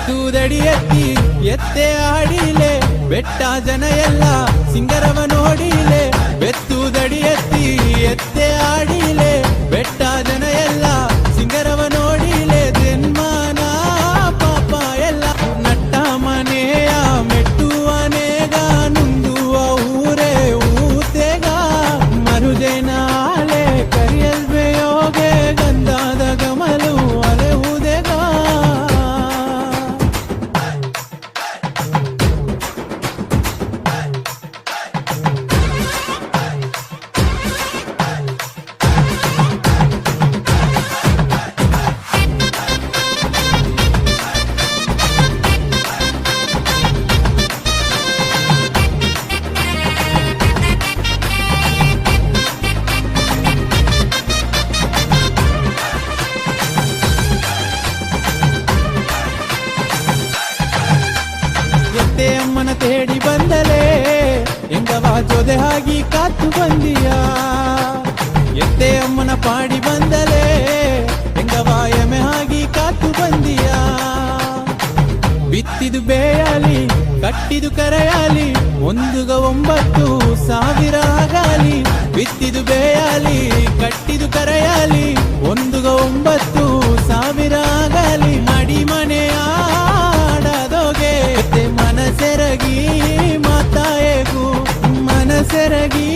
ಬೆತ್ತೂದಡಿ ಎತ್ತಿ ಎತ್ತೆ ಆಡಿಲೆ ಬೆಟ್ಟ ಜನ ಎಲ್ಲ ಸಿಂಗರವ ನೋಡಿಲೆ ಬೆತ್ತೂದಡಿ ಎತ್ತಿ ಎತ್ತೆ ಆಡಿಲೆ ಬೆಟ್ಟ ಜನ ಎಲ್ಲ ಸಿಂಗರವ ನೋಡಿಲೆ ಜನ್ಮನ ಪಾಪ ಎಲ್ಲ ನಟ್ಟ ಮನೆಯ ಮೆಟ್ಟುವನೆಗ ನುಂದುವ ಊರೇ ಊತೆಗ ಮರುಜನಾಲೆ ಕರಿಯಲ್ಬೆಯೋಗೆ ಗಂಧಾದ ಗಮಲು ಅಲೆವುದೆಗ ಎತ್ತೆ ಅಮ್ಮನ ತೇಡಿ ಬಂದಲೇ ಎಂಗವ ಜೊದೆ ಹಾಗಿ ಕಾತು ಬಂದಿಯ ಎತ್ತೆ ಅಮ್ಮನ ಪಾಡಿ ಬಂದಲೇ ಎಂಗವ ಎಮೆ ಹಾಗಿ ಕಾತು ಬಂದಿಯ ಬಿತ್ತಿದು ಬೇಯಾಲಿ ಕಟ್ಟಿದು ಕರೆಯಾಲಿ 1,9,000 ಆಗಲಿ ಬಿತ್ತಿದು ಬೇಯಾಲಿ ಕಟ್ಟಿದು ಕರೆಯಾಲಿ 1,9,000 ಆಗಲಿ ಮಡಿ ಮನೆಯ ಮನಸೆರಗಿ ಮಾತಾಯೇಗು ಮನಸೆರಗಿ